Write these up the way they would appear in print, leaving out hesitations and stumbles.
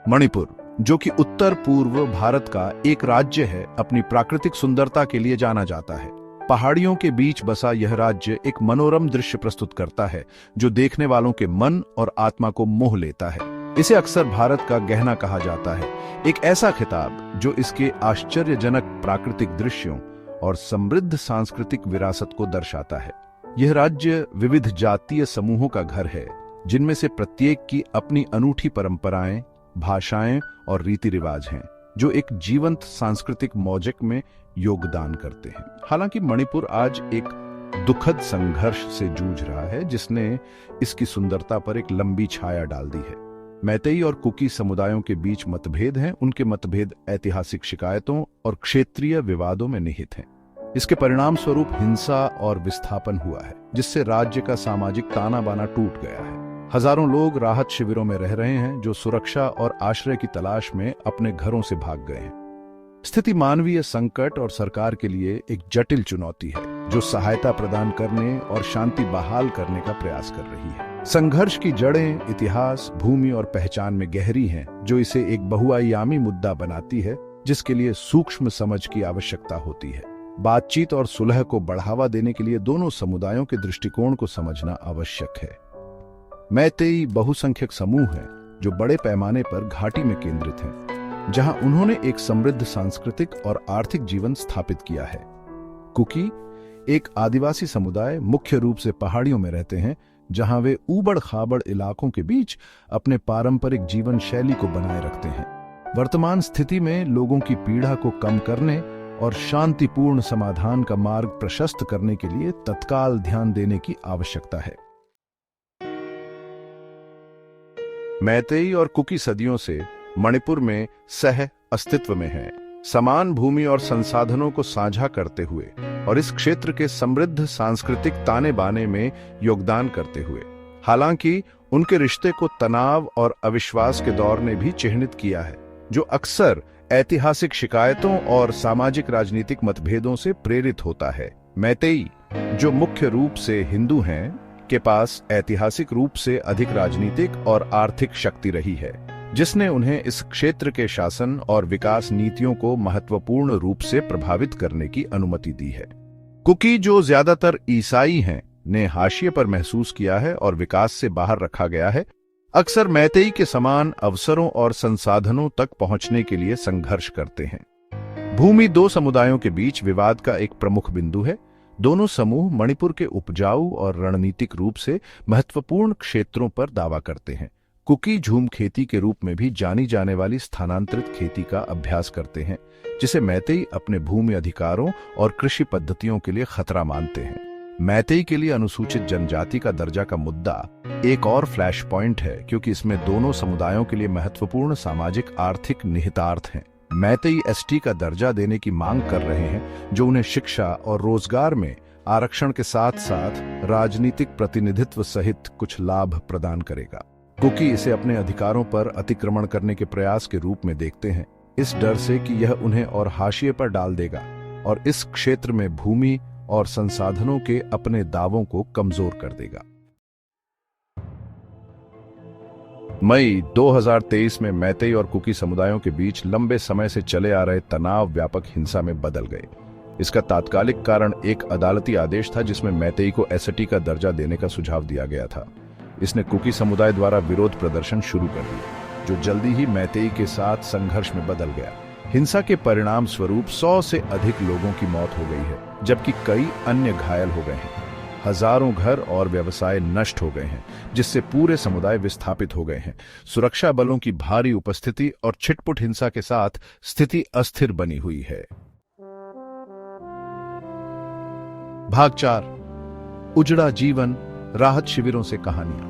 मणिपुर, जो कि उत्तर पूर्व भारत का एक राज्य है, अपनी प्राकृतिक सुंदरता के लिए जाना जाता है। पहाड़ियों के बीच बसा यह राज्य एक मनोरम दृश्य प्रस्तुत करता है जो देखने वालों के मन और आत्मा को मोह लेता है। इसे अक्सर भारत का गहना कहा जाता है, एक ऐसा खिताब जो इसके आश्चर्यजनक प्राकृतिक दृश्यों और समृद्ध सांस्कृतिक विरासत को दर्शाता है। यह राज्य विविध जातीय समूहों का घर है, जिनमें से प्रत्येक की अपनी अनूठी परंपराएं, भाषाएं और रीति रिवाज हैं, जो एक जीवंत सांस्कृतिक मोज़ेक में योगदान करते हैं। हालांकि मणिपुर आज एक दुखद संघर्ष से जूझ रहा है, जिसने इसकी सुंदरता पर एक लंबी छाया डाल दी है। मैतेई और कुकी समुदायों के बीच मतभेद हैं। उनके मतभेद ऐतिहासिक शिकायतों और क्षेत्रीय विवादों में निहित हैं। इसके परिणाम स्वरूप हिंसा और विस्थापन हुआ है, जिससे राज्य का सामाजिक ताना बाना टूट गया है। हजारों लोग राहत शिविरों में रह रहे हैं, जो सुरक्षा और आश्रय की तलाश में अपने घरों से भाग गए हैं। स्थिति मानवीय संकट और सरकार के लिए एक जटिल चुनौती है, जो सहायता प्रदान करने और शांति बहाल करने का प्रयास कर रही है। संघर्ष की जड़ें इतिहास, भूमि और पहचान में गहरी हैं, जो इसे एक बहुआयामी मुद्दा बनाती है, जिसके लिए सूक्ष्म समझ की आवश्यकता होती है। बातचीत और सुलह को बढ़ावा देने के लिए दोनों समुदायों के दृष्टिकोण को समझना आवश्यक है। मैतेई बहुसंख्यक समूह है, जो बड़े पैमाने पर घाटी में केंद्रित हैं, जहां उन्होंने एक समृद्ध सांस्कृतिक और आर्थिक जीवन स्थापित किया है। कुकी एक आदिवासी समुदाय मुख्य रूप से पहाड़ियों में रहते हैं, जहां वे ऊबड़-खाबड़ इलाकों के बीच अपने पारंपरिक जीवन शैली को बनाए रखते हैं। वर्तमान स्थिति में लोगों की पीड़ा को कम करने और शांतिपूर्ण समाधान का मार्ग प्रशस्त करने के लिए तत्काल ध्यान देने की आवश्यकता है। मैतेई और कुकी सदियों से मणिपुर में सह अस्तित्व में हैं, समान भूमि और संसाधनों को साझा करते हुए और इस क्षेत्र के समृद्ध सांस्कृतिक ताने बाने में योगदान करते हुए। हालांकि उनके रिश्ते को तनाव और अविश्वास के दौर ने भी चिह्नित किया है, जो अक्सर ऐतिहासिक शिकायतों और सामाजिक राजनीतिक मतभेदों से प्रेरित होता है। मैतेई, जो मुख्य रूप से हिंदू हैं, के पास ऐतिहासिक रूप से अधिक राजनीतिक और आर्थिक शक्ति रही है, जिसने उन्हें इस क्षेत्र के शासन और विकास नीतियों को महत्वपूर्ण रूप से प्रभावित करने की अनुमति दी है। कुकी, जो ज्यादातर ईसाई हैं, ने हाशिए पर महसूस किया है और विकास से बाहर रखा गया है, अक्सर मैतेई के समान अवसरों और संसाधनों तक पहुंचने के लिए संघर्ष करते हैं। भूमि दो समुदायों के बीच विवाद का एक प्रमुख बिंदु है। दोनों समूह मणिपुर के उपजाऊ और रणनीतिक रूप से महत्वपूर्ण क्षेत्रों पर दावा करते हैं। कुकी झूम खेती के रूप में भी जानी जाने वाली स्थानांतरित खेती का अभ्यास करते हैं, जिसे मैतेई अपने भूमि अधिकारों और कृषि पद्धतियों के लिए खतरा मानते हैं। मैतेई के लिए अनुसूचित जनजाति का दर्जा का मुद्दा एक और फ्लैश पॉइंट है, क्योंकि इसमें दोनों समुदायों के लिए महत्वपूर्ण सामाजिक आर्थिक निहितार्थ हैं। मैतेई एसटी का दर्जा देने की मांग कर रहे हैं, जो उन्हें शिक्षा और रोजगार में आरक्षण के साथ साथ राजनीतिक प्रतिनिधित्व सहित कुछ लाभ प्रदान करेगा। कुकी इसे अपने अधिकारों पर अतिक्रमण करने के प्रयास के रूप में देखते हैं, इस डर से कि यह उन्हें और हाशिए पर डाल देगा और इस क्षेत्र में भूमि और संसाधनों के अपने दावों को कमजोर कर देगा। मई 2023 में मैतेई और कुकी समुदायों के बीच लंबे समय से चले आ रहे तनाव व्यापक हिंसा में बदल गए। इसका तात्कालिक कारण एक अदालती आदेश था, जिसमें मैतेई को एसटी का दर्जा देने का सुझाव दिया गया था। इसने कुकी समुदाय द्वारा विरोध प्रदर्शन शुरू कर दिए, जो जल्दी ही मैतेई के साथ संघर्ष में बदल गया। हिंसा के परिणाम स्वरूप 100 से अधिक लोगों की मौत हो गई है, जबकि कई अन्य घायल हो गए हैं। हजारों घर और व्यवसाय नष्ट हो गए हैं, जिससे पूरे समुदाय विस्थापित हो गए हैं। सुरक्षा बलों की भारी उपस्थिति और छिटपुट हिंसा के साथ स्थिति अस्थिर बनी हुई है। भाग 4, उजड़ा जीवन, राहत शिविरों से कहानियां।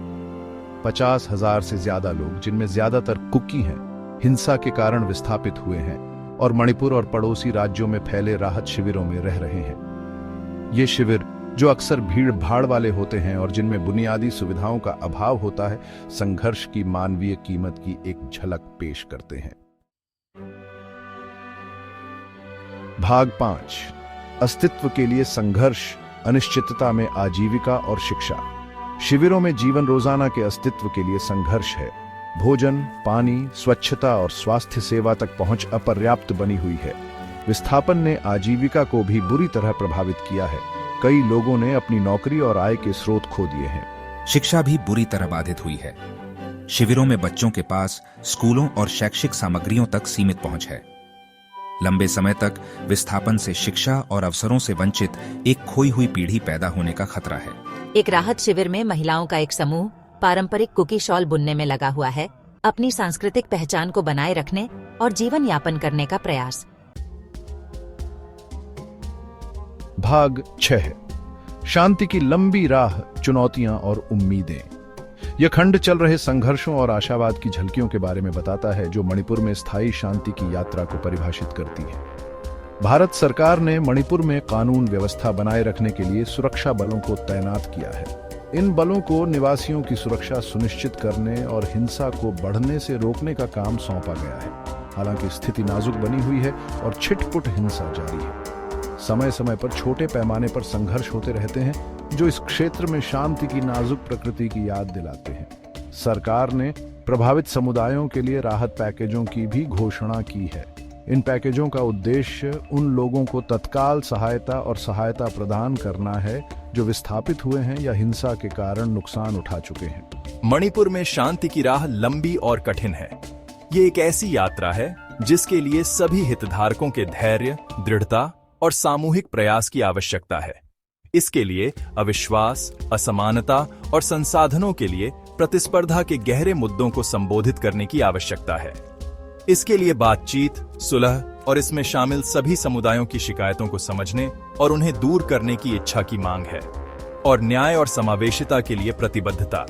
50,000 से ज्यादा लोग, जिनमें ज्यादातर कुकी हैं, हिंसा के कारण विस्थापित हुए हैं और मणिपुर और पड़ोसी राज्यों में फैले राहत शिविरों में रह रहे हैं। ये शिविर, जो अक्सर भीड़ भाड़ वाले होते हैं और जिनमें बुनियादी सुविधाओं का अभाव होता है, संघर्ष की मानवीय कीमत की एक झलक पेश करते हैं। भाग 5, अस्तित्व के लिए संघर्ष, अनिश्चितता में आजीविका और शिक्षा। शिविरों में जीवन रोजाना के अस्तित्व के लिए संघर्ष है। भोजन, पानी, स्वच्छता और स्वास्थ्य सेवा तक पहुंच अपर्याप्त बनी हुई है। विस्थापन ने आजीविका को भी बुरी तरह प्रभावित किया है। कई लोगों ने अपनी नौकरी और आय के स्रोत खो दिए हैं। शिक्षा भी बुरी तरह बाधित हुई है। शिविरों में बच्चों के पास स्कूलों और शैक्षिक सामग्रियों तक सीमित पहुंच है। लंबे समय तक विस्थापन से शिक्षा और अवसरों से वंचित एक खोई हुई पीढ़ी पैदा होने का खतरा है। एक राहत शिविर में महिलाओं का एक समूह पारंपरिक कुकी शॉल बुनने में लगा हुआ है, अपनी सांस्कृतिक पहचान को बनाए रखने और जीवन यापन करने का प्रयास। भाग 6। शांति की लंबी राह, चुनौतियां और उम्मीदें। यह खंड चल रहे संघर्षों और आशावाद की झलकियों के बारे में बताता है जो मणिपुर में स्थायी शांति की यात्रा को परिभाषित करती है। भारत सरकार ने मणिपुर में कानून व्यवस्था बनाए रखने के लिए सुरक्षा बलों को तैनात किया है। इन बलों को निवासियों की सुरक्षा सुनिश्चित करने और हिंसा को बढ़ने से रोकने का काम सौंपा गया है। हालांकि स्थिति नाजुक बनी हुई है और छिटपुट हिंसा जारी है। समय समय पर छोटे पैमाने पर संघर्ष होते रहते हैं जो इस क्षेत्र में शांति की नाजुक प्रकृति की याद दिलाते हैं। सरकार ने प्रभावित समुदायों के लिए राहत पैकेजों की भी घोषणा की है। इन पैकेजों का उद्देश्य उन लोगों को तत्काल सहायता और सहायता प्रदान करना है जो विस्थापित हुए हैं या हिंसा के कारण नुकसान उठा चुके हैं। मणिपुर में शांति की राह लंबी और कठिन है। ये एक ऐसी यात्रा है जिसके लिए सभी हितधारकों के धैर्य, दृढ़ता और सामूहिक प्रयास की आवश्यकता है। इसके लिए अविश्वास, असमानता और संसाधनों के लिए प्रतिस्पर्धा के गहरे मुद्दों को संबोधित करने की आवश्यकता है। इसके लिए बातचीत, सुलह और इसमें शामिल सभी समुदायों की शिकायतों को समझने और उन्हें दूर करने की इच्छा की मांग है, और न्याय और समावेशिता के लिए प्रतिबद्धता।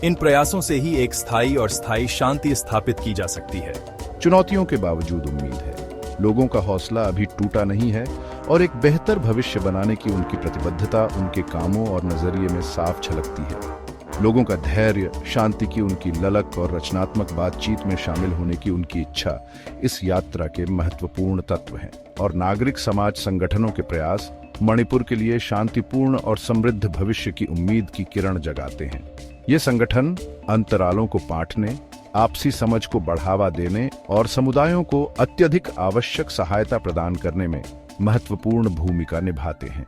इन प्रयासों से ही एक स्थायी शांति स्थापित की जा सकती है। चुनौतियों के बावजूद उम्मीद है। लोगों का हौसला अभी टूटा नहीं है और एक बेहतर भविष्य बनाने की उनकी प्रतिबद्धता उनके कामों और नजरिए में साफ झलकती है। लोगों का धैर्य, शांति की उनकी ललक और रचनात्मक बातचीत में शामिल होने की उनकी इच्छा इस यात्रा के महत्वपूर्ण तत्व हैं। और नागरिक समाज संगठनों के प्रयास मणिपुर के लिए शांतिपूर्ण और समृद्ध भविष्य की उम्मीद की किरण जगाते हैं। ये संगठन अंतरालों को पाटने, आपसी समझ को बढ़ावा देने और समुदायों को अत्यधिक आवश्यक सहायता प्रदान करने में महत्वपूर्ण भूमिका निभाते हैं।